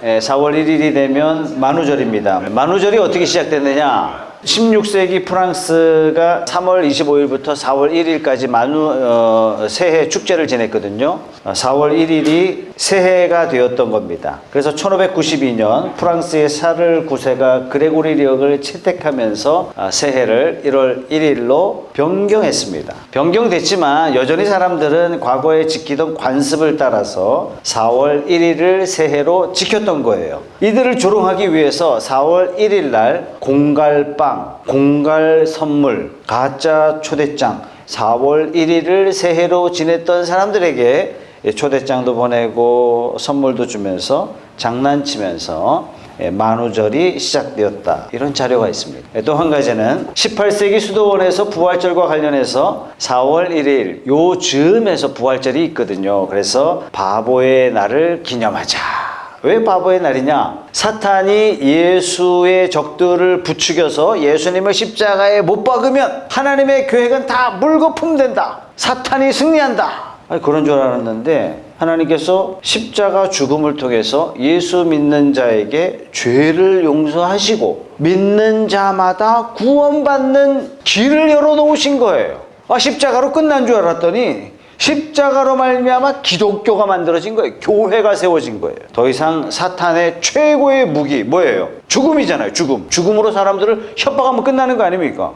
4월 1일이 되면 만우절입니다. 만우절이 어떻게 시작됐느냐? 16세기 프랑스가 3월 25일부터 4월 1일까지 새해 축제를 지냈거든요. 4월 1일이 새해가 되었던 겁니다. 그래서 1592년 프랑스의 샤를 9세가 그레고리력을 채택하면서 새해를 1월 1일로 변경했습니다. 변경됐지만 여전히 사람들은 과거에 지키던 관습을 따라서 4월 1일을 새해로 지켰던 거예요. 이들을 조롱하기 위해서 4월 1일 날 공갈빵, 공갈 선물, 가짜 초대장, 4월 1일을 새해로 지냈던 사람들에게 초대장도 보내고 선물도 주면서 장난치면서 만우절이 시작되었다. 이런 자료가 있습니다. 또 한 가지는 18세기 수도원에서 부활절과 관련해서 4월 1일 요 즈음에서 부활절이 있거든요. 그래서 바보의 날을 기념하자. 왜 바보의 날이냐? 사탄이 예수의 적들을 부추겨서 예수님을 십자가에 못 박으면 하나님의 계획은 다 물거품된다. 사탄이 승리한다. 그런 줄 알았는데 하나님께서 십자가 죽음을 통해서 예수 믿는 자에게 죄를 용서하시고 믿는 자마다 구원받는 길을 열어놓으신 거예요. 십자가로 끝난 줄 알았더니 십자가로 말미암아 기독교가 만들어진 거예요. 교회가 세워진 거예요. 더 이상 사탄의 최고의 무기 뭐예요? 죽음이잖아요. 죽음으로 사람들을 협박하면 끝나는 거 아닙니까?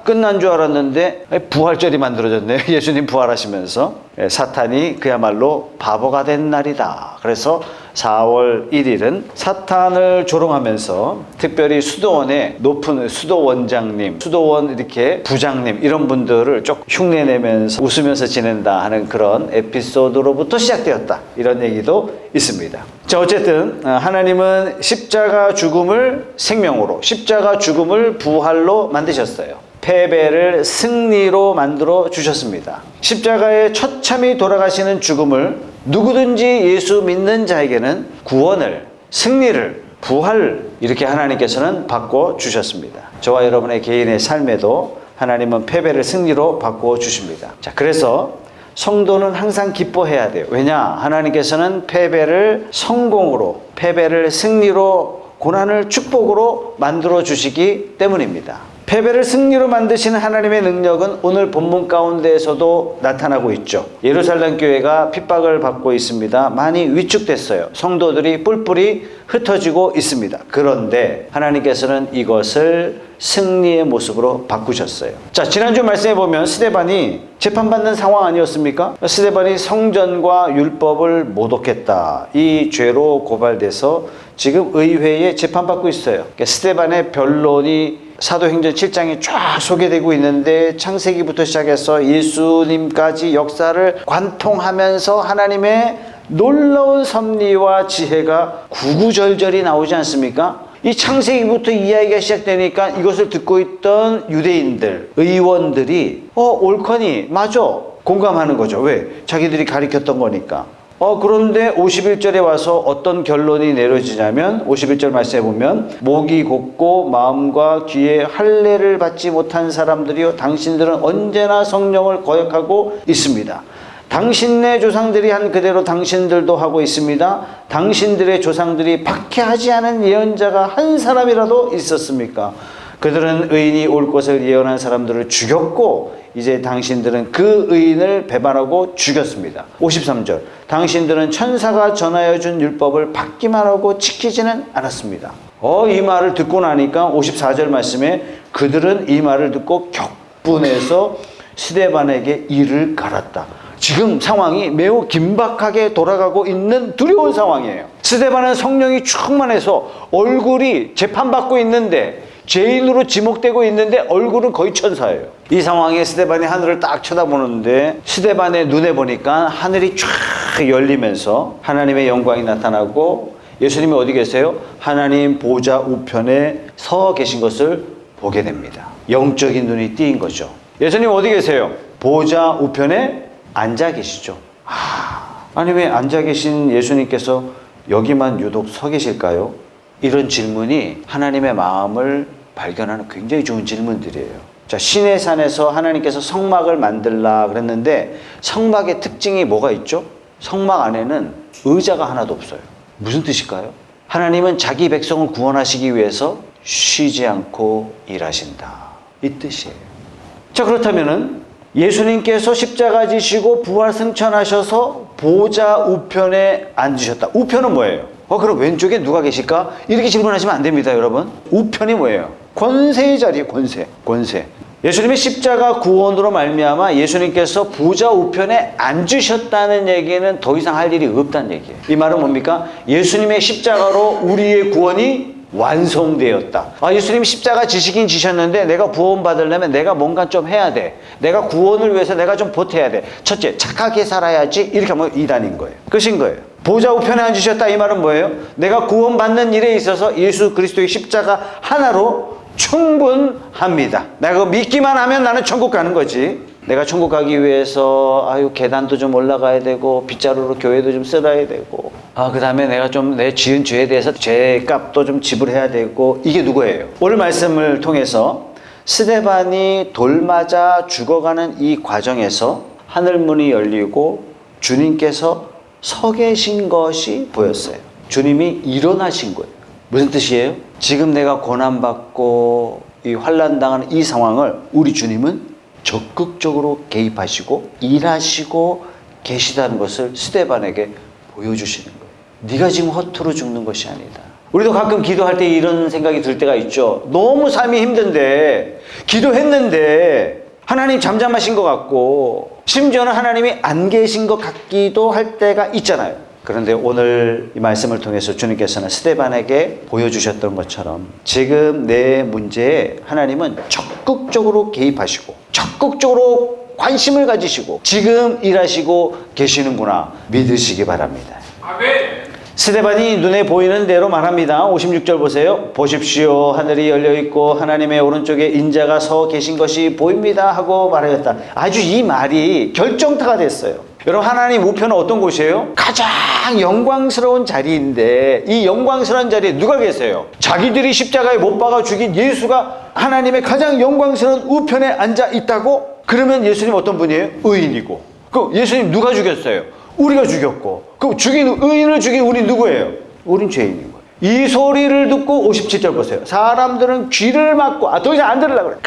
끝난 줄 알았는데 부활절이 만들어졌네요. 예수님 부활하시면서 사탄이 그야말로 바보가 된 날이다. 그래서 4월 1일은 사탄을 조롱하면서 특별히 수도원의 높은 수도원장님, 수도원 이렇게 부장님 이런 분들을 좀 흉내내면서 웃으면서 지낸다 하는 그런 에피소드로부터 시작되었다. 이런 얘기도 있습니다. 자, 어쨌든 하나님은 십자가 죽음을 생명으로, 십자가 죽음을 부활로 만드셨어요. 패배를 승리로 만들어 주셨습니다. 십자가에 처참히 돌아가시는 죽음을 누구든지 예수 믿는 자에게는 구원을, 승리를, 부활을 이렇게 하나님께서는 바꿔 주셨습니다. 저와 여러분의 개인의 삶에도 하나님은 패배를 승리로 바꿔 주십니다. 자, 그래서 성도는 항상 기뻐해야 돼요. 왜냐? 하나님께서는 패배를 성공으로, 패배를 승리로, 고난을 축복으로 만들어 주시기 때문입니다. 패배를 승리로 만드시는 하나님의 능력은 오늘 본문 가운데에서도 나타나고 있죠. 예루살렘 교회가 핍박을 받고 있습니다. 많이 위축됐어요. 성도들이 뿔뿔이 흩어지고 있습니다. 그런데 하나님께서는 이것을 승리의 모습으로 바꾸셨어요. 자, 지난주 말씀해 보면 스데반이 재판받는 상황 아니었습니까? 스데반이 성전과 율법을 모독했다. 이 죄로 고발돼서 지금 의회에 재판받고 있어요. 그러니까 스데반의 변론이 사도행전 7장에 쫙 소개되고 있는데 창세기부터 시작해서 예수님까지 역사를 관통하면서 하나님의 놀라운 섭리와 지혜가 구구절절히 나오지 않습니까? 이 창세기부터 이야기가 시작되니까 이것을 듣고 있던 유대인들, 의원들이 옳거니 맞아 공감하는 거죠. 왜? 자기들이 가리켰던 거니까. 그런데 51절에 와서 어떤 결론이 내려지냐면 51절 말씀해 보면 목이 곧고 마음과 귀에 할례를 받지 못한 사람들이요 당신들은 언제나 성령을 거역하고 있습니다. 당신네 조상들이 한 그대로 당신들도 하고 있습니다. 당신들의 조상들이 박해하지 않은 예언자가 한 사람이라도 있었습니까? 그들은 의인이 올 것을 예언한 사람들을 죽였고 이제 당신들은 그 의인을 배반하고 죽였습니다. 53절 당신들은 천사가 전하여 준 율법을 받기만 하고 지키지는 않았습니다. 이 말을 듣고 나니까 54절 말씀에 그들은 이 말을 듣고 격분해서 스데반에게 이를 갈았다. 지금 상황이 매우 긴박하게 돌아가고 있는 두려운 상황이에요. 스데반은 성령이 충만해서 얼굴이 재판받고 있는데 죄인으로 지목되고 있는데 얼굴은 거의 천사예요. 이 상황에 스데반이 하늘을 딱 쳐다보는데 스데반의 눈에 보니까 하늘이 쫙 열리면서 하나님의 영광이 나타나고 예수님이 어디 계세요? 하나님 보좌 우편에 서 계신 것을 보게 됩니다. 영적인 눈이 띄인 거죠. 예수님 어디 계세요? 보좌 우편에 앉아 계시죠. 아니 왜 앉아 계신 예수님께서 여기만 유독 서 계실까요? 이런 질문이 하나님의 마음을 발견하는 굉장히 좋은 질문들이에요. 자, 시내 산에서 하나님께서 성막을 만들라 그랬는데 성막의 특징이 뭐가 있죠? 성막 안에는 의자가 하나도 없어요. 무슨 뜻일까요? 하나님은 자기 백성을 구원하시기 위해서 쉬지 않고 일하신다. 이 뜻이에요. 자, 그렇다면은 예수님께서 십자가 지시고 부활 승천하셔서 보좌 우편에 앉으셨다. 우편은 뭐예요? 그럼 왼쪽에 누가 계실까? 이렇게 질문하시면 안 됩니다, 여러분. 우편이 뭐예요? 권세의 자리에 권세. 예수님의 십자가 구원으로 말미암아 예수님께서 보좌 우편에 앉으셨다는 얘기는 더 이상 할 일이 없다는 얘기예요. 이 말은 뭡니까? 예수님의 십자가로 우리의 구원이 완성되었다. 예수님이 십자가 지시긴 지셨는데 내가 구원 받으려면 내가 뭔가 좀 해야 돼. 내가 구원을 위해서 내가 좀 보태야 돼. 첫째, 착하게 살아야지. 이렇게 하면 이단인 거예요. 끝인 거예요. 보좌 우편에 앉으셨다. 이 말은 뭐예요? 내가 구원받는 일에 있어서 예수 그리스도의 십자가 하나로 충분합니다. 내가 그거 믿기만 하면 나는 천국 가는 거지. 내가 천국 가기 위해서 계단도 좀 올라가야 되고 빗자루로 교회도 좀 쓸어야 되고 그 다음에 내가 좀 내 지은 죄에 대해서 죄값도 좀 지불해야 되고. 이게 누구예요? 오늘 말씀을 통해서 스데반이 돌 맞아 죽어가는 이 과정에서 하늘문이 열리고 주님께서 서 계신 것이 보였어요. 주님이 일어나신 거예요. 무슨 뜻이에요? 지금 내가 고난받고 이 환난당하는 이 상황을 우리 주님은 적극적으로 개입하시고 일하시고 계시다는 것을 스데반에게 보여주시는 거예요. 네가 지금 허투루 죽는 것이 아니다. 우리도 가끔 기도할 때 이런 생각이 들 때가 있죠. 너무 삶이 힘든데 기도했는데 하나님 잠잠하신 것 같고 심지어는 하나님이 안 계신 것 같기도 할 때가 있잖아요. 그런데 오늘 이 말씀을 통해서 주님께서는 스데반에게 보여주셨던 것처럼 지금 내 문제에 하나님은 적극적으로 개입하시고 적극적으로 관심을 가지시고 지금 일하시고 계시는구나 믿으시기 바랍니다. 아멘. 스데반이 눈에 보이는 대로 말합니다. 56절 보세요. 보십시오. 하늘이 열려있고 하나님의 오른쪽에 인자가 서 계신 것이 보입니다 하고 말하였다. 아주 이 말이 결정타가 됐어요. 여러분, 하나님 우편은 어떤 곳이에요? 가장 영광스러운 자리인데 이 영광스러운 자리에 누가 계세요? 자기들이 십자가에 못 박아 죽인 예수가 하나님의 가장 영광스러운 우편에 앉아 있다고? 그러면 예수님 어떤 분이에요? 의인이고. 그럼 예수님 누가 죽였어요? 우리가 죽였고. 그럼 의인을 죽인 우리 누구예요? 우린 죄인인 거예요. 이 소리를 듣고 57절 보세요. 사람들은 귀를 막고 더 이상 안 들으려고 그래요.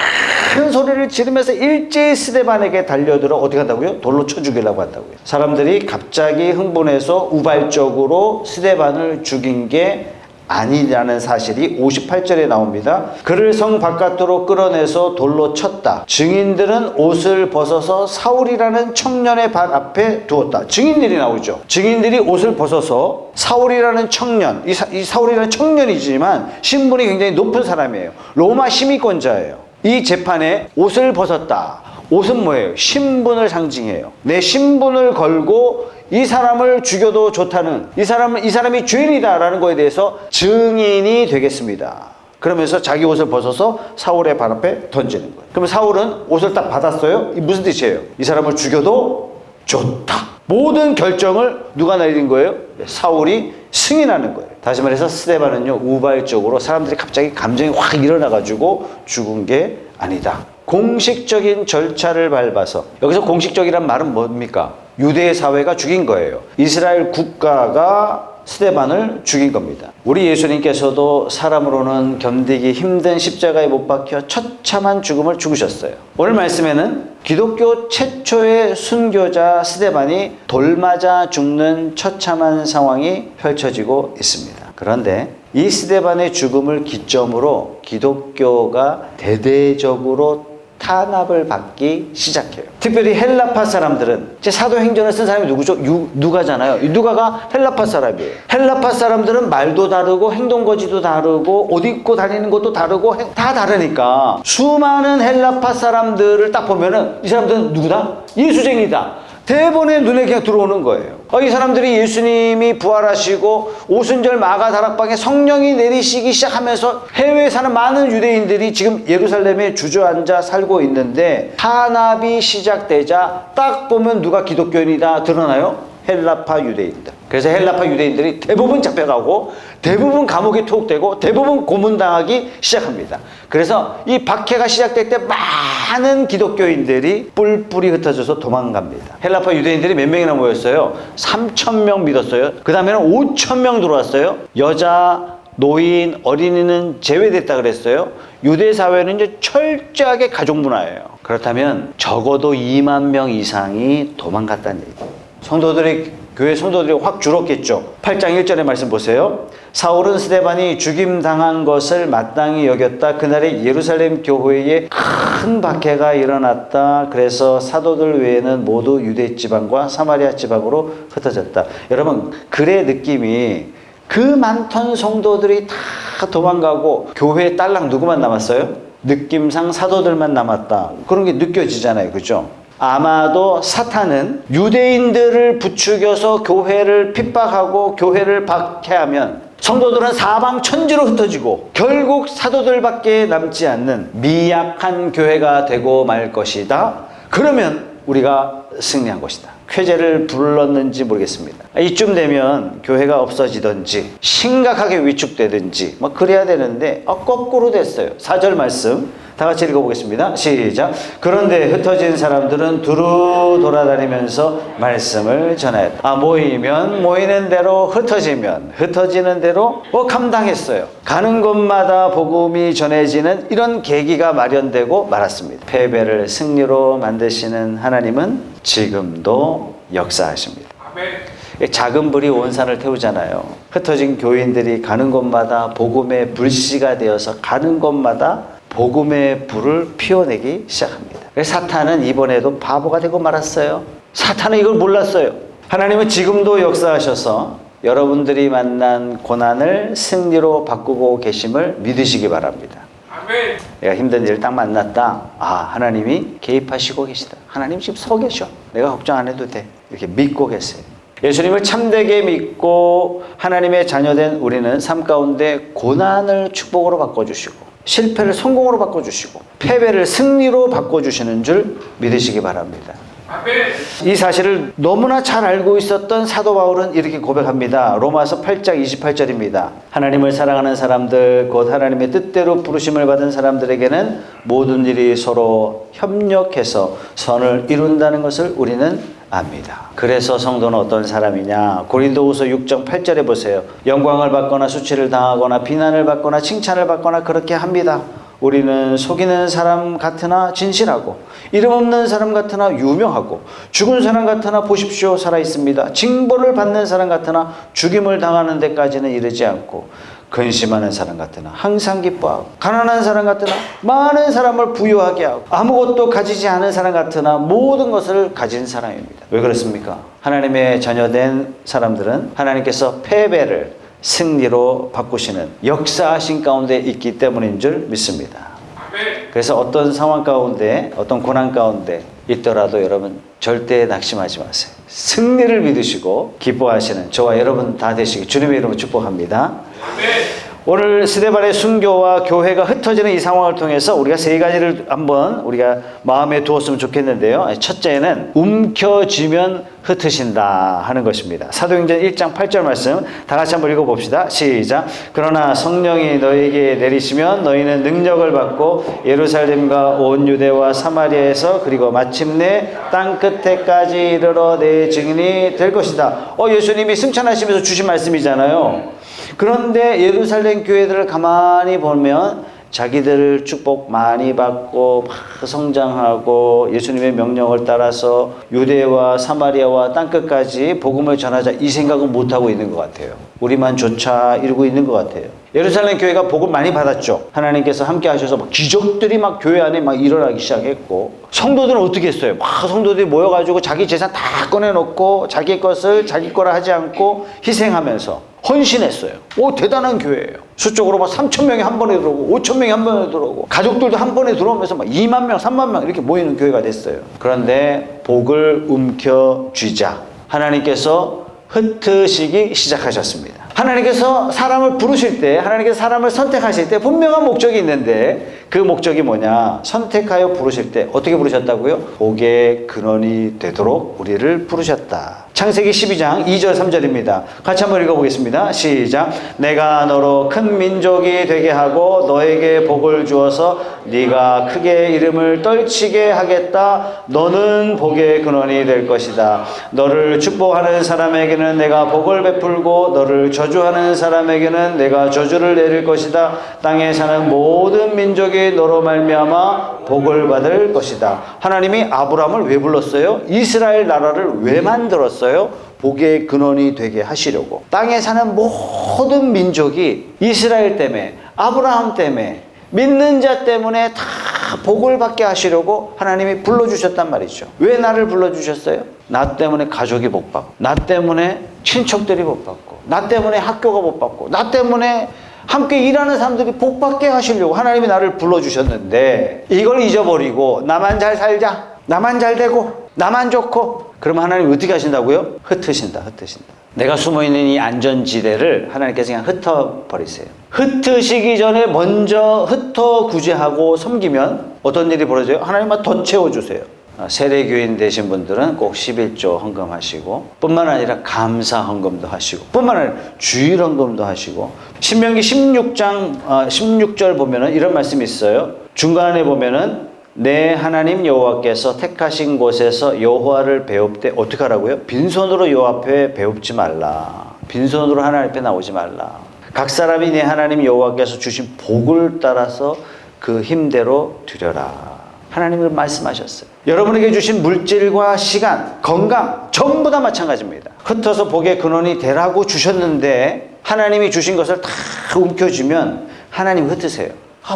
큰 소리를 지르면서 일제히 스데반에게 달려들어 어떻게 한다고요? 돌로 쳐 죽이려고 한다고요. 사람들이 갑자기 흥분해서 우발적으로 스데반을 죽인 게 아니라는 사실이 58절에 나옵니다. 그를 성 바깥으로 끌어내서 돌로 쳤다. 증인들은 옷을 벗어서 사울이라는 청년의 발 앞에 두었다. 증인들이 나오죠. 증인들이 옷을 벗어서 사울이라는 청년, 이 사울이라는 청년이지만 신분이 굉장히 높은 사람이에요. 로마 심의권자예요. 이 재판에 옷을 벗었다. 옷은 뭐예요? 신분을 상징해요. 내 신분을 걸고 이 사람을 죽여도 좋다는, 이 사람이 죄인이다라는 거에 대해서 증인이 되겠습니다. 그러면서 자기 옷을 벗어서 사울의 발 앞에 던지는 거예요. 그러면 사울은 옷을 딱 받았어요. 이 무슨 뜻이에요? 이 사람을 죽여도 좋다. 모든 결정을 누가 내린 거예요? 사울이 승인하는 거예요. 다시 말해서 스데반은요, 우발적으로 사람들이 갑자기 감정이 확 일어나가지고 죽은 게 아니다. 공식적인 절차를 밟아서, 여기서 공식적이란 말은 뭡니까? 유대 사회가 죽인 거예요. 이스라엘 국가가 스데반을 죽인 겁니다. 우리 예수님께서도 사람으로는 견디기 힘든 십자가에 못 박혀 처참한 죽음을 죽으셨어요. 오늘 말씀에는 기독교 최초의 순교자 스데반이 돌 맞아 죽는 처참한 상황이 펼쳐지고 있습니다. 그런데 이 스데반의 죽음을 기점으로 기독교가 대대적으로 탄압을 받기 시작해요. 특별히 헬라파 사람들은, 제 사도행전을 쓴 사람이 누구죠? 누가잖아요. 누가가 헬라파 사람이에요. 헬라파 사람들은 말도 다르고 행동거지도 다르고 옷 입고 다니는 것도 다르고 다 다르니까 수많은 헬라파 사람들을 딱 보면은 이 사람들은 누구다? 예수쟁이다. 대본에 눈에 그냥 들어오는 거예요. 이 사람들이 예수님이 부활하시고 오순절 마가 다락방에 성령이 내리시기 시작하면서 해외에 사는 많은 유대인들이 지금 예루살렘에 주저앉아 살고 있는데 탄압이 시작되자 딱 보면 누가 기독교인이다 드러나요? 헬라파 유대인들. 그래서 헬라파 유대인들이 대부분 잡혀가고 대부분 감옥에 투옥되고 대부분 고문당하기 시작합니다. 그래서 이 박해가 시작될 때 많은 기독교인들이 뿔뿔이 흩어져서 도망갑니다. 헬라파 유대인들이 몇 명이나 모였어요? 3,000명 믿었어요. 그 다음에는 5,000명 들어왔어요. 여자, 노인, 어린이는 제외됐다 그랬어요. 유대 사회는 이제 철저하게 가족 문화예요. 그렇다면 적어도 2만 명 이상이 도망갔다는 얘기예요. 교회 성도들이 확 줄었겠죠. 8장 1절의 말씀 보세요. 사울은 스데반이 죽임당한 것을 마땅히 여겼다. 그날에 예루살렘 교회에 큰 박해가 일어났다. 그래서 사도들 외에는 모두 유대 지방과 사마리아 지방으로 흩어졌다. 여러분, 글의 느낌이 그 많던 성도들이 다 도망가고 교회에 딸랑 누구만 남았어요? 느낌상 사도들만 남았다. 그런 게 느껴지잖아요. 그죠? 아마도 사탄은 유대인들을 부추겨서 교회를 핍박하고 교회를 박해하면 성도들은 사방천지로 흩어지고 결국 사도들밖에 남지 않는 미약한 교회가 되고 말 것이다. 그러면 우리가 승리한 것이다. 쾌재를 불렀는지 모르겠습니다. 이쯤 되면 교회가 없어지든지 심각하게 위축되든지 뭐 그래야 되는데 거꾸로 됐어요. 4절 말씀 다 같이 읽어보겠습니다. 시작. 그런데 흩어진 사람들은 두루 돌아다니면서 말씀을 전하였다. 모이면 모이는 대로, 흩어지면 흩어지는 대로 감당했어요. 가는 곳마다 복음이 전해지는 이런 계기가 마련되고 말았습니다. 패배를 승리로 만드시는 하나님은 지금도 역사하십니다. 아멘. 작은 불이 온 산을 태우잖아요. 흩어진 교인들이 가는 곳마다 복음의 불씨가 되어서 가는 곳마다 복음의 불을 피워내기 시작합니다. 그래서 사탄은 이번에도 바보가 되고 말았어요. 사탄은 이걸 몰랐어요. 하나님은 지금도 역사하셔서 여러분들이 만난 고난을 승리로 바꾸고 계심을 믿으시기 바랍니다. 아멘. 내가 힘든 일을 딱 만났다. 하나님이 개입하시고 계시다. 하나님 지금 서 계셔. 내가 걱정 안 해도 돼. 이렇게 믿고 계세요. 예수님을 참되게 믿고 하나님의 자녀된 우리는 삶 가운데 고난을 축복으로 바꿔주시고 실패를 성공으로 바꿔주시고 패배를 승리로 바꿔주시는 줄 믿으시기 바랍니다. 이 사실을 너무나 잘 알고 있었던 사도 바울은 이렇게 고백합니다. 로마서 8장 28절입니다. 하나님을 사랑하는 사람들, 곧 하나님의 뜻대로 부르심을 받은 사람들에게는 모든 일이 서로 협력해서 선을 이룬다는 것을 우리는 압니다. 그래서 성도는 어떤 사람이냐? 고린도후서 6장 8절에 보세요. 영광을 받거나 수치를 당하거나 비난을 받거나 칭찬을 받거나 그렇게 합니다. 우리는 속이는 사람 같으나 진실하고 이름 없는 사람 같으나 유명하고 죽은 사람 같으나 보십시오 살아 있습니다. 징벌을 받는 사람 같으나 죽임을 당하는 데까지는 이르지 않고 근심하는 사람 같으나 항상 기뻐하고 가난한 사람 같으나 많은 사람을 부유하게 하고 아무것도 가지지 않은 사람 같으나 모든 것을 가진 사람입니다. 왜 그렇습니까? 하나님의 자녀된 사람들은 하나님께서 패배를 승리로 바꾸시는 역사하신 가운데 있기 때문인 줄 믿습니다. 그래서 어떤 상황 가운데 어떤 고난 가운데 있더라도 여러분 절대 낙심하지 마세요. 승리를 믿으시고 기뻐하시는 저와 여러분 다 되시기 주님의 이름으로 축복합니다. 오늘 스데반의 순교와 교회가 흩어지는 이 상황을 통해서 우리가 세 가지를 한번 우리가 마음에 두었으면 좋겠는데요. 첫째는 움켜쥐면 흩으신다 하는 것입니다. 사도행전 1장 8절 말씀 다 같이 한번 읽어봅시다. 시작. 그러나 성령이 너희에게 내리시면 너희는 능력을 받고 예루살렘과 온 유대와 사마리아에서 그리고 마침내 땅 끝에까지 이르러 내 증인이 될 것이다. 예수님이 승천하시면서 주신 말씀이잖아요. 그런데 예루살렘 교회들을 가만히 보면 자기들 축복 많이 받고 막 성장하고 예수님의 명령을 따라서 유대와 사마리아와 땅끝까지 복음을 전하자 이 생각은 못하고 있는 것 같아요. 우리만 조차 이루고 있는 것 같아요. 예루살렘 교회가 복음 많이 받았죠. 하나님께서 함께 하셔서 막 기적들이 막 교회 안에 막 일어나기 시작했고 성도들은 어떻게 했어요? 막 성도들이 모여가지고 자기 재산 다 꺼내놓고 자기 것을 자기 거라 하지 않고 희생하면서 헌신했어요. 대단한 교회예요. 수적으로 막 3,000명이 한 번에 들어오고 5,000명이 한 번에 들어오고 가족들도 한 번에 들어오면서 막 2만 명, 3만 명 이렇게 모이는 교회가 됐어요. 그런데 복을 움켜쥐자 하나님께서 흩으시기 시작하셨습니다. 하나님께서 사람을 부르실 때, 하나님께서 사람을 선택하실 때 분명한 목적이 있는데 그 목적이 뭐냐? 선택하여 부르실 때 어떻게 부르셨다고요? 복의 근원이 되도록 우리를 부르셨다. 창세기 12장 2절 3절입니다. 같이 한번 읽어보겠습니다. 시작. 내가 너로 큰 민족이 되게 하고 너에게 복을 주어서 네가 크게 이름을 떨치게 하겠다. 너는 복의 근원이 될 것이다. 너를 축복하는 사람에게는 내가 복을 베풀고 너를 저주하는 사람에게는 내가 저주를 내릴 것이다. 땅에 사는 모든 민족이 너로 말미암아 복을 받을 것이다. 하나님이 아브라함을 왜 불렀어요? 이스라엘 나라를 왜 만들었어요? 복의 근원이 되게 하시려고. 땅에 사는 모든 민족이 이스라엘 때문에, 아브라함 때문에, 믿는 자 때문에 다 복을 받게 하시려고 하나님이 불러주셨단 말이죠. 왜 나를 불러주셨어요? 나 때문에 가족이 복 받고, 나 때문에 친척들이 복 받고, 나 때문에 학교가 복 받고, 나 때문에 함께 일하는 사람들이 복 받게 하시려고 하나님이 나를 불러주셨는데, 이걸 잊어버리고 나만 잘 살자, 나만 잘 되고, 나만 좋고, 그러면 하나님 어떻게 하신다고요? 흩으신다. 내가 숨어있는 이 안전지대를 하나님께서 그냥 흩어버리세요. 흩으시기 전에 먼저 흩어 구제하고 섬기면 어떤 일이 벌어져요? 하나님은 더 채워주세요. 세례교인 되신 분들은 꼭 11조 헌금하시고, 뿐만 아니라 감사 헌금도 하시고, 뿐만 아니라 주일 헌금도 하시고. 신명기 16장 16절 보면은 이런 말씀이 있어요. 중간에 보면은 내 하나님 여호와께서 택하신 곳에서 여호와를 배웁되 어떻게 하라고요? 빈손으로 여호와 앞에 배웁지 말라. 빈손으로 하나님 앞에 나오지 말라. 각 사람이 내 하나님 여호와께서 주신 복을 따라서 그 힘대로 드려라. 하나님은 말씀하셨어요. 여러분에게 주신 물질과 시간, 건강 전부 다 마찬가지입니다. 흩어서 복의 근원이 되라고 주셨는데 하나님이 주신 것을 다 움켜쥐면 하나님 흩으세요.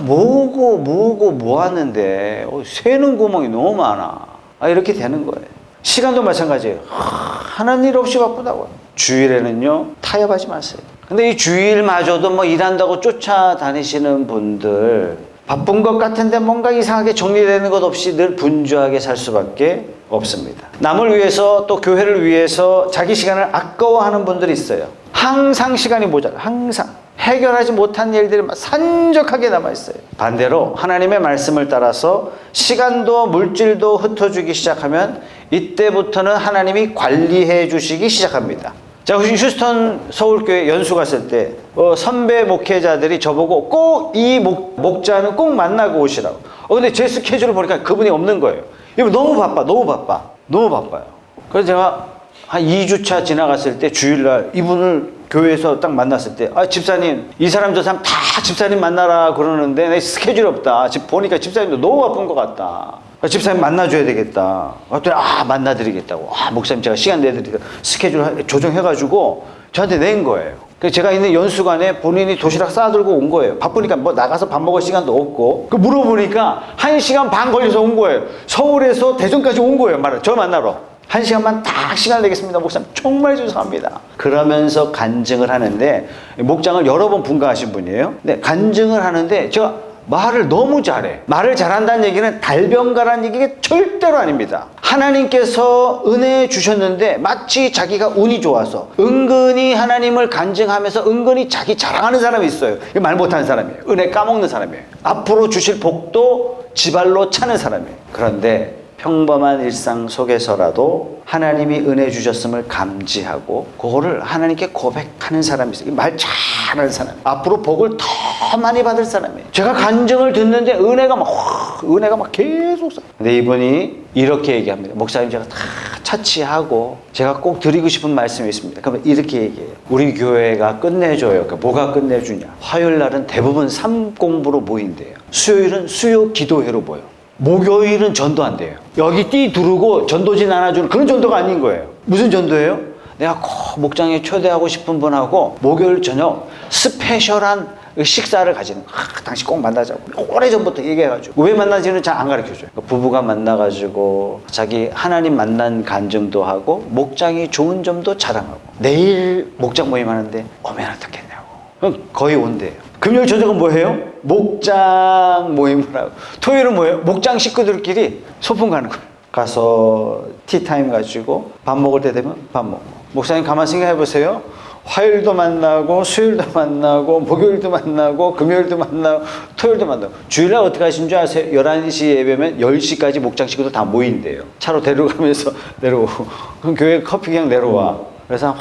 모으고 모았는데 새는 구멍이 너무 많아. 이렇게 되는 거예요. 시간도 마찬가지예요. 하는 일 없이 바쁘다고요. 주일에는요 타협하지 마세요. 근데 이 주일마저도 뭐 일한다고 쫓아다니시는 분들, 바쁜 것 같은데 뭔가 이상하게 정리되는 것 없이 늘 분주하게 살 수밖에 없습니다. 남을 위해서 또 교회를 위해서 자기 시간을 아까워하는 분들이 있어요. 항상 시간이 모자라. 항상 해결하지 못한 일들이 산적하게 남아있어요. 반대로 하나님의 말씀을 따라서 시간도 물질도 흩어주기 시작하면 이때부터는 하나님이 관리해 주시기 시작합니다. 자, 휴스턴 서울교회 연수 갔을 때 선배 목회자들이 저보고 꼭 이 목자는 꼭 만나고 오시라고. 근데 제 스케줄을 보니까 그분이 없는 거예요. 이분 너무 바빠요. 그래서 제가 한 2주차 지나갔을 때 주일날 이분을 교회에서 딱 만났을 때, 집사님, 이 사람 저 사람 다 집사님 만나라 그러는데 내 스케줄이 없다. 보니까 집사님도 너무 바쁜 것 같다. 집사님 만나줘야 되겠다. 그랬더니 만나드리겠다고. 목사님 제가 시간 내드리니까 스케줄 조정해가지고 저한테 낸 거예요. 그래서 제가 있는 연수관에 본인이 도시락 싸들고 온 거예요. 바쁘니까 뭐 나가서 밥 먹을 시간도 없고. 물어보니까 1시간 반 걸려서 온 거예요. 서울에서 대전까지 온 거예요. 저 만나러. 1시간만 딱 시간을 내겠습니다. 목사님 정말 죄송합니다. 그러면서 간증을 하는데, 목장을 여러 번 분가하신 분이에요. 근데 간증을 하는데 제가 말을 너무 잘해. 말을 잘한다는 얘기는 달변가라는 얘기가 절대로 아닙니다. 하나님께서 은혜 주셨는데 마치 자기가 운이 좋아서 은근히 하나님을 간증하면서 은근히 자기 자랑하는 사람이 있어요. 말 못하는 사람이에요. 은혜 까먹는 사람이에요. 앞으로 주실 복도 지발로 차는 사람이에요. 그런데 평범한 일상 속에서라도 하나님이 은혜 주셨음을 감지하고 그거를 하나님께 고백하는 사람이 있어요. 말 잘하는 사람, 앞으로 복을 더 많이 받을 사람이에요. 제가 간증을 듣는데 은혜가 막 계속 쌓여요. 근데 이분이 이렇게 얘기합니다. 목사님, 제가 다 차치하고 제가 꼭 드리고 싶은 말씀이 있습니다. 그러면 이렇게 얘기해요. 우리 교회가 끝내줘요. 뭐가 끝내주냐? 화요일 날은 대부분 삶 공부로 모인대요. 수요일은 수요 기도회로 모여. 목요일은 전도한대요. 여기 띠 두르고 전도지 나눠주는 그런 전도가 아닌 거예요. 무슨 전도예요? 내가 꼭 목장에 초대하고 싶은 분하고 목요일 저녁 스페셜한 식사를 가지는, 당신 꼭 만나자고 오래전부터 얘기해가지고. 왜 만나지는 잘 안 가르쳐줘요. 부부가 만나가지고 자기 하나님 만난 간증도 하고 목장이 좋은 점도 자랑하고. 내일 목장 모임 하는데 오면 어떻겠냐고. 거의 온대요. 금요일 저녁은 뭐 해요? 목장 모임을 하고. 토요일은 뭐예요? 목장 식구들끼리 소풍 가는 거예요. 가서 티타임 가지고 밥 먹을 때 되면 밥 먹고. 목사님 가만 생각해 보세요. 화요일도 만나고 수요일도 만나고 목요일도 만나고 금요일도 만나고 토요일도 만나고 주일날 어떻게 하신 줄 아세요? 11시 예배면 10시까지 목장 식구들 다 모인대요. 차로 데려가면서 내려오고 그럼 교회 커피 그냥 내려와. 그래서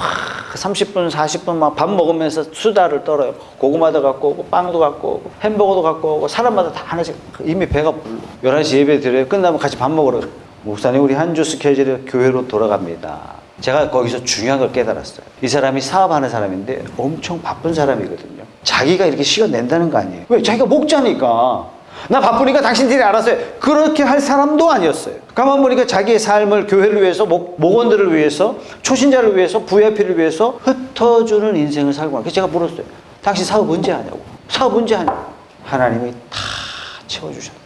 30분 40분 막 밥 먹으면서 수다를 떨어요. 고구마도 갖고 오고 빵도 갖고 오고 햄버거도 갖고 오고 사람마다 다 하나씩 이미 배가 불러. 11시 예배 드려요. 끝나면 같이 밥 먹으러 가요. 목사님 우리 한 주 스케줄에 교회로 돌아갑니다. 제가 거기서 중요한 걸 깨달았어요. 이 사람이 사업하는 사람인데 엄청 바쁜 사람이거든요. 자기가 이렇게 시간 낸다는 거 아니에요. 왜? 자기가 목자니까. 나 바쁘니까 당신들이 알아서 해. 그렇게 할 사람도 아니었어요. 가만 보니까 자기의 삶을 교회를 위해서, 목원들을 위해서, 초신자를 위해서, VIP를 위해서 흩어주는 인생을 살고 있어요. 그래서 제가 물었어요. 당신 사업 언제 하냐고. 사업 언제 하냐고. 하나님이 다 채워주셨다.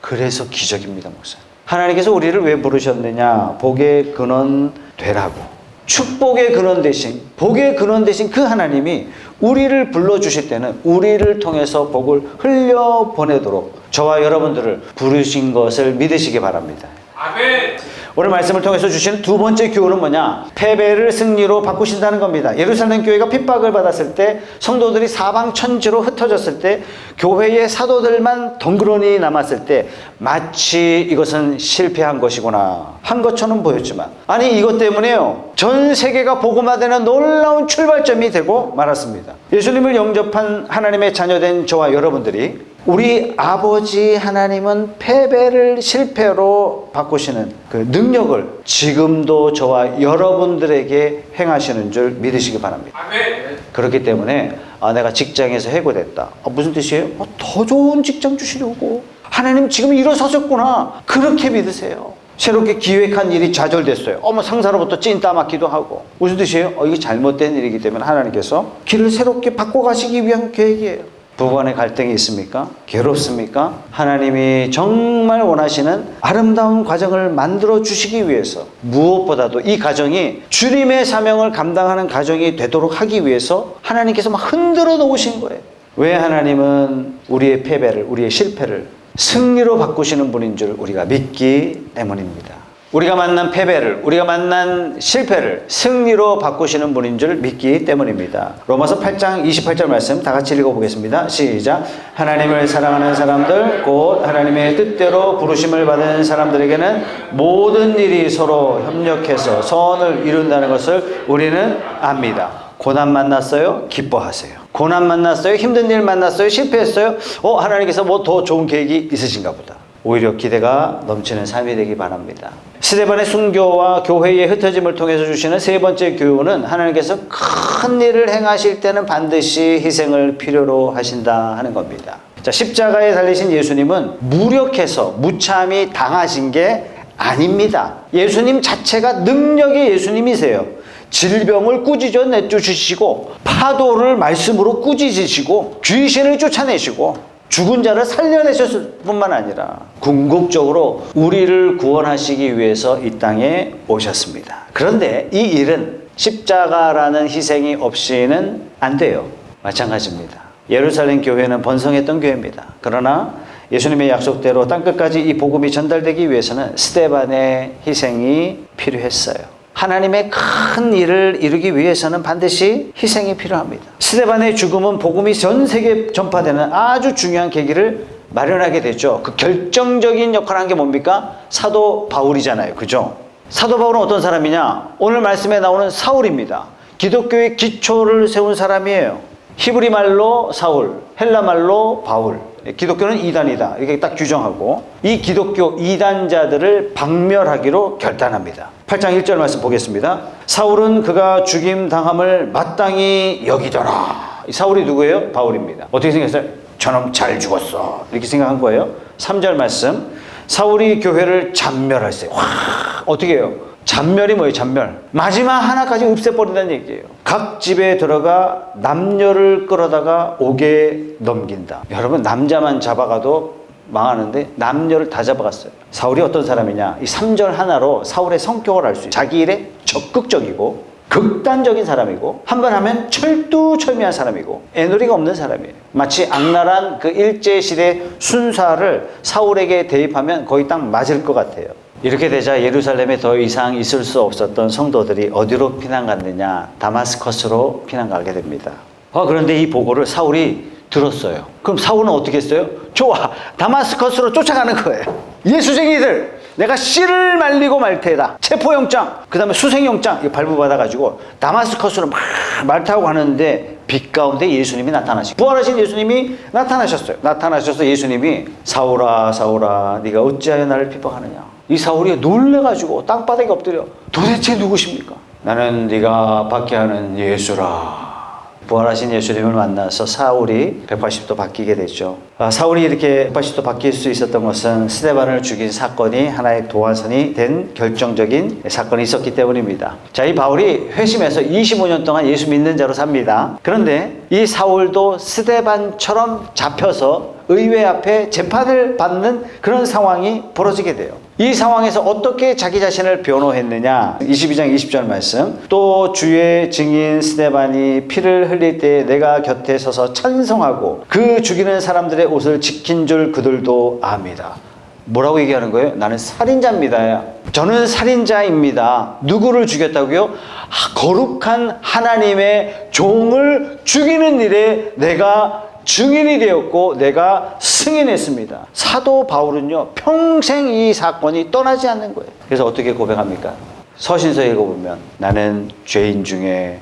그래서 기적입니다, 목사님. 하나님께서 우리를 왜 부르셨느냐. 복의 근원 되라고. 축복의 근원 대신, 복의 근원 대신 그 하나님이 우리를 불러주실 때는 우리를 통해서 복을 흘려보내도록 저와 여러분들을 부르신 것을 믿으시기 바랍니다. 아멘. 오늘 말씀을 통해서 주시는 두 번째 교훈은 뭐냐? 패배를 승리로 바꾸신다는 겁니다. 예루살렘 교회가 핍박을 받았을 때, 성도들이 사방 천지로 흩어졌을 때, 교회의 사도들만 덩그러니 남았을 때 마치 이것은 실패한 것이구나 한 것처럼 보였지만, 아니 이것 때문에요 전 세계가 복음화되는 놀라운 출발점이 되고 말았습니다. 예수님을 영접한 하나님의 자녀된 저와 여러분들이 우리 아버지 하나님은 패배를 실패로 바꾸시는 그 능력을 지금도 저와 여러분들에게 행하시는 줄 믿으시기 바랍니다. 아멘. 그렇기 때문에 내가 직장에서 해고됐다. 무슨 뜻이에요? 더 좋은 직장 주시려고. 하나님 지금 일어서셨구나. 그렇게 믿으세요. 새롭게 기획한 일이 좌절됐어요. 상사로부터 찐따맞기도 하고. 무슨 뜻이에요? 이게 잘못된 일이기 때문에 하나님께서 길을 새롭게 바꿔가시기 위한 계획이에요. 부부간의 갈등이 있습니까? 괴롭습니까? 하나님이 정말 원하시는 아름다운 가정을 만들어 주시기 위해서, 무엇보다도 이 가정이 주님의 사명을 감당하는 가정이 되도록 하기 위해서 하나님께서 막 흔들어 놓으신 거예요. 왜? 하나님은 우리의 패배를, 우리의 실패를 승리로 바꾸시는 분인 줄 우리가 믿기 때문입니다. 우리가 만난 패배를, 우리가 만난 실패를 승리로 바꾸시는 분인 줄 믿기 때문입니다. 로마서 8장 28절 말씀 다 같이 읽어보겠습니다. 시작. 하나님을 사랑하는 사람들, 곧 하나님의 뜻대로 부르심을 받은 사람들에게는 모든 일이 서로 협력해서 선을 이룬다는 것을 우리는 압니다. 고난 만났어요? 기뻐하세요. 고난 만났어요? 힘든 일 만났어요? 실패했어요? 하나님께서 뭐 더 좋은 계획이 있으신가 보다. 오히려 기대가 넘치는 삶이 되기 바랍니다. 스데반의 순교와 교회의 흩어짐을 통해서 주시는 세 번째 교훈은 하나님께서 큰 일을 행하실 때는 반드시 희생을 필요로 하신다 하는 겁니다. 자, 십자가에 달리신 예수님은 무력해서 무참히 당하신 게 아닙니다. 예수님 자체가 능력의 예수님이세요. 질병을 꾸짖어 내쫓으시고 파도를 말씀으로 꾸짖으시고 귀신을 쫓아내시고 죽은 자를 살려내셨을 뿐만 아니라 궁극적으로 우리를 구원하시기 위해서 이 땅에 오셨습니다. 그런데 이 일은 십자가라는 희생이 없이는 안 돼요. 마찬가지입니다. 예루살렘 교회는 번성했던 교회입니다. 그러나 예수님의 약속대로 땅끝까지 이 복음이 전달되기 위해서는 스데반의 희생이 필요했어요. 하나님의 큰 일을 이루기 위해서는 반드시 희생이 필요합니다. 스데반의 죽음은 복음이 전 세계에 전파되는 아주 중요한 계기를 마련하게 됐죠. 그 결정적인 역할을 한 게 뭡니까? 사도 바울이잖아요. 그죠? 사도 바울은 어떤 사람이냐? 오늘 말씀에 나오는 사울입니다. 기독교의 기초를 세운 사람이에요. 히브리 말로 사울, 헬라 말로 바울. 기독교는 이단이다. 이렇게 딱 규정하고 이 기독교 이단자들을 박멸하기로 결단합니다. 8장 1절 말씀 보겠습니다. 사울은 그가 죽임 당함을 마땅히 여기더라. 이 사울이 누구예요? 바울입니다. 어떻게 생각했어요? 저놈 잘 죽었어. 이렇게 생각한 거예요. 3절 말씀. 사울이 교회를 잔멸했어요. 어떻게 해요? 잔멸이 뭐예요? 잔멸. 마지막 하나까지 없애버린다는 얘기예요. 각 집에 들어가 남녀를 끌어다가 옥에 넘긴다. 여러분, 남자만 잡아가도 망하는데 남녀를 다 잡아갔어요. 사울이 어떤 사람이냐? 이 3절 하나로 사울의 성격을 알 수 있어요. 자기 일에 적극적이고 극단적인 사람이고 한번 하면 철두철미한 사람이고 애누리가 없는 사람이에요. 마치 악랄한 그 일제시대 순사를 사울에게 대입하면 거의 딱 맞을 것 같아요. 이렇게 되자 예루살렘에 더 이상 있을 수 없었던 성도들이 어디로 피난 갔느냐? 다마스커스로 피난 가게 됩니다. 그런데 이 보고를 사울이 들었어요. 그럼 사울은 어떻게 했어요? 좋아, 다마스커스로 쫓아가는 거예요. 예수쟁이들, 내가 씨를 말리고 말 테다. 체포영장, 그 다음에 수생영장 이거 발부받아가지고 다마스커스로 막 말 타고 가는데 빛 가운데 예수님이 나타나시고, 부활하신 예수님이 나타나셨어요. 나타나셔서 예수님이 사울아 사울아 네가 어찌하여 나를 핍박하느냐. 이 사울이 놀래가지고 땅바닥에 엎드려 도대체 누구십니까? 나는 네가 받게 하는 예수라. 부활하신 예수님을 만나서 사울이 180도 바뀌게 되죠. 사울이 이렇게 180도 바뀔 수 있었던 것은 스데반을 죽인 사건이 하나의 도화선이 된 결정적인 사건이 있었기 때문입니다. 자, 이 바울이 회심해서 25년 동안 예수 믿는 자로 삽니다. 그런데 이 사울도 스데반처럼 잡혀서 의회 앞에 재판을 받는 그런 상황이 벌어지게 돼요. 이 상황에서 어떻게 자기 자신을 변호했느냐? 22장 20절 말씀. 또 주의 증인 스데반이 피를 흘릴 때 내가 곁에 서서 찬송하고 그 죽이는 사람들의 옷을 지킨 줄 그들도 압니다. 뭐라고 얘기하는 거예요? 나는 살인자입니다. 저는 살인자입니다. 누구를 죽였다고요? 거룩한 하나님의 종을 죽이는 일에 내가 증인이 되었고 내가 승인했습니다. 사도 바울은요, 평생 이 사건이 떠나지 않는 거예요. 그래서 어떻게 고백합니까? 서신서 읽어보면 나는 죄인 중에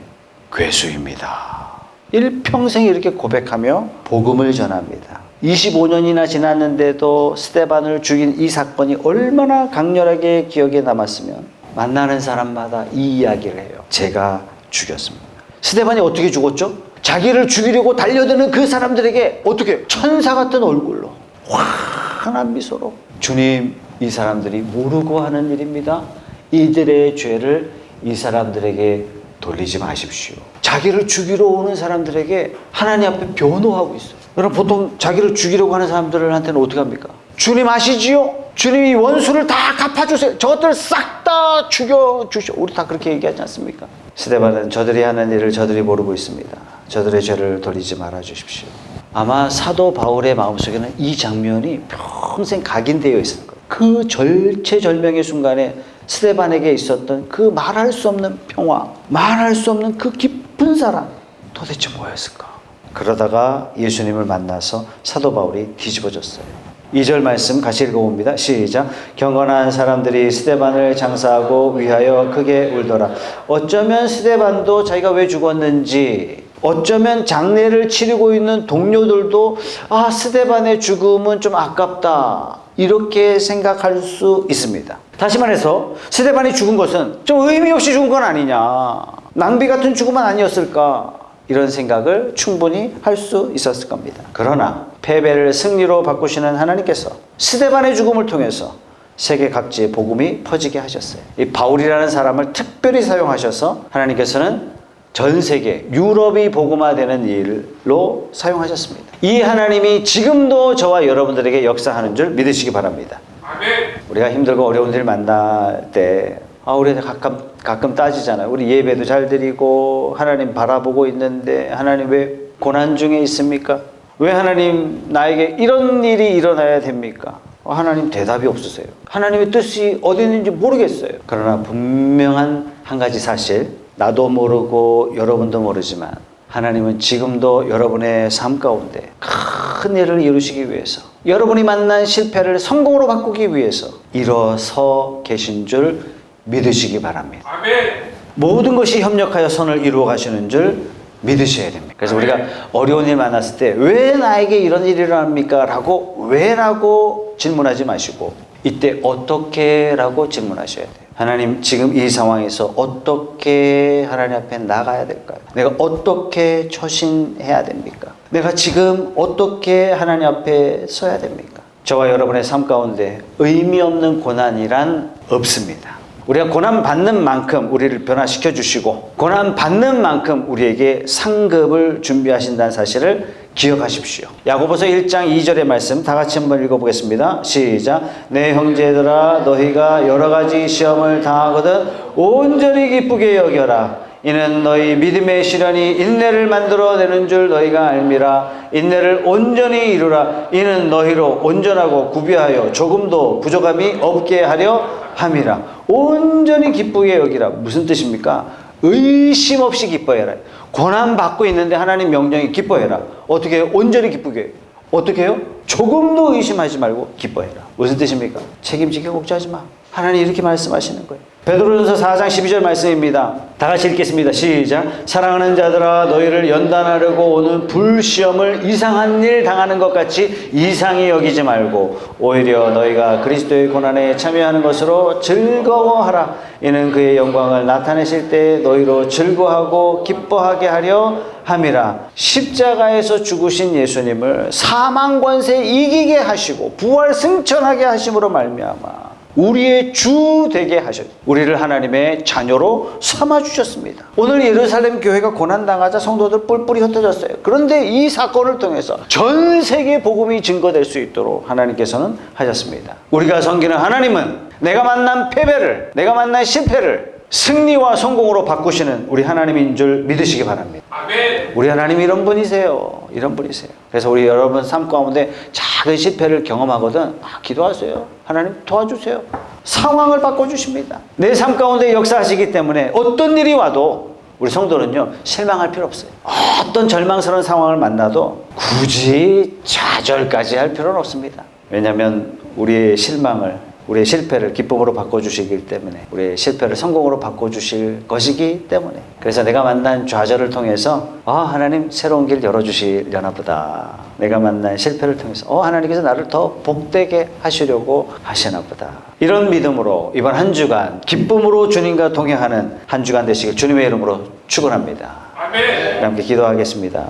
괴수입니다. 일평생 이렇게 고백하며 복음을 전합니다. 25년이나 지났는데도 스데반을 죽인 이 사건이 얼마나 강렬하게 기억에 남았으면 만나는 사람마다 이 이야기를 해요. 제가 죽였습니다. 스데반이 어떻게 죽었죠? 자기를 죽이려고 달려드는 그 사람들에게 어떻게? 천사 같은 얼굴로 환한 미소로 주님, 이 사람들이 모르고 하는 일입니다. 이들의 죄를 이 사람들에게 돌리지 마십시오. 자기를 죽이러 오는 사람들에게 하나님 앞에 변호하고 있어요. 여러분, 보통 자기를 죽이려고 하는 사람들한테는 어떻게 합니까? 주님 아시지요? 주님이 원수를 다 갚아주세요. 저것들 싹 다 죽여주시오. 우리 다 그렇게 얘기하지 않습니까? 스데반은 저들이 하는 일을 저들이 모르고 있습니다. 저들의 죄를 돌리지 말아 주십시오. 아마 사도 바울의 마음속에는 이 장면이 평생 각인되어 있을 거예요. 그 절체절명의 순간에 스데반에게 있었던 그 말할 수 없는 평화, 말할 수 없는 그 깊은 사랑, 도대체 뭐였을까? 그러다가 예수님을 만나서 사도 바울이 뒤집어졌어요. 2절 말씀 같이 읽어봅니다. 시작. 경건한 사람들이 스데반을 장사하고 위하여 크게 울더라. 어쩌면 스데반도 자기가 왜 죽었는지, 어쩌면 장례를 치르고 있는 동료들도 스데반의 죽음은 좀 아깝다, 이렇게 생각할 수 있습니다. 다시 말해서 스데반이 죽은 것은 좀 의미 없이 죽은 건 아니냐, 낭비 같은 죽음은 아니었을까, 이런 생각을 충분히 할 수 있었을 겁니다. 그러나 패배를 승리로 바꾸시는 하나님께서 스데반의 죽음을 통해서 세계 각지에 복음이 퍼지게 하셨어요. 이 바울이라는 사람을 특별히 사용하셔서 하나님께서는 전 세계, 유럽이 복음화되는 일로 사용하셨습니다. 이 하나님이 지금도 저와 여러분들에게 역사하는 줄 믿으시기 바랍니다. 아멘. 우리가 힘들고 어려운 일 만날 때 우리 가끔 따지잖아요. 우리 예배도 잘 드리고 하나님 바라보고 있는데 하나님 왜 고난 중에 있습니까? 왜 하나님 나에게 이런 일이 일어나야 됩니까? 하나님 대답이 없으세요. 하나님의 뜻이 어디 있는지 모르겠어요. 그러나 분명한 한 가지 사실, 나도 모르고 여러분도 모르지만 하나님은 지금도 여러분의 삶 가운데 큰 일을 이루시기 위해서, 여러분이 만난 실패를 성공으로 바꾸기 위해서 일어서 계신 줄 믿으시기 바랍니다. 아멘. 모든 것이 협력하여 선을 이루어 가시는 줄 믿으셔야 됩니다. 그래서 우리가 어려운 일 만났을 때 왜 나에게 이런 일이 일어납니까? 라고 왜라고 질문하지 마시고 이때 어떻게 라고 질문하셔야 돼요. 하나님, 지금 이 상황에서 어떻게 하나님 앞에 나가야 될까요? 내가 어떻게 처신해야 됩니까? 내가 지금 어떻게 하나님 앞에 서야 됩니까? 저와 여러분의 삶 가운데 의미 없는 고난이란 없습니다. 우리가 고난 받는 만큼 우리를 변화시켜 주시고 고난 받는 만큼 우리에게 상급을 준비하신다는 사실을 기억하십시오. 야고보서 1장 2절의 말씀 다 같이 한번 읽어보겠습니다. 시작. 내 형제들아, 너희가 여러 가지 시험을 당하거든 온전히 기쁘게 여겨라. 이는 너희 믿음의 시련이 인내를 만들어내는 줄 너희가 알미라. 인내를 온전히 이루라. 이는 너희로 온전하고 구비하여 조금도 부족함이 없게 하려 함이라. 온전히 기쁘게 여기라. 무슨 뜻입니까? 의심 없이 기뻐해라. 고난 받고 있는데 하나님 명령이 기뻐해라. 어떻게 해요? 온전히 기쁘게. 어떻게 해요? 조금도 의심하지 말고 기뻐해라. 무슨 뜻입니까? 책임지게 걱정하지 마. 하나님 이렇게 말씀하시는 거예요. 베드로전서 4장 12절 말씀입니다. 다 같이 읽겠습니다. 시작. 사랑하는 자들아, 너희를 연단하려고 오는 불시험을 이상한 일 당하는 것 같이 이상히 여기지 말고 오히려 너희가 그리스도의 고난에 참여하는 것으로 즐거워하라. 이는 그의 영광을 나타내실 때 너희로 즐거워하고 기뻐하게 하려 함이라. 십자가에서 죽으신 예수님을 사망 권세 이기게 하시고 부활 승천하게 하심으로 말미암아 우리의 주 되게 하셨. 우리를 하나님의 자녀로 삼아 주셨습니다. 오늘 예루살렘 교회가 고난당하자 성도들 뿔뿔이 흩어졌어요. 그런데 이 사건을 통해서 전 세계 복음이 증거될 수 있도록 하나님께서는 하셨습니다. 우리가 섬기는 하나님은 내가 만난 패배를, 내가 만난 실패를 승리와 성공으로 바꾸시는 우리 하나님인 줄 믿으시기 바랍니다. 아멘. 우리 하나님이 이런 분이세요. 이런 분이세요. 그래서 우리 여러분 삶 가운데 작은 실패를 경험하거든 기도하세요. 하나님 도와주세요. 상황을 바꿔주십니다. 내 삶 가운데 역사하시기 때문에 어떤 일이 와도 우리 성도는요 실망할 필요 없어요. 어떤 절망스러운 상황을 만나도 굳이 좌절까지 할 필요는 없습니다. 왜냐하면 우리의 실망을, 우리의 실패를 기쁨으로 바꿔주시기 때문에, 우리의 실패를 성공으로 바꿔주실 것이기 때문에. 그래서 내가 만난 좌절을 통해서 하나님 새로운 길 열어주시려나 보다. 내가 만난 실패를 통해서 하나님께서 나를 더 복되게 하시려고 하시나 보다. 이런 믿음으로 이번 한 주간 기쁨으로 주님과 동행하는 한 주간 되시길 주님의 이름으로 축원합니다. 아멘. 함께 기도하겠습니다.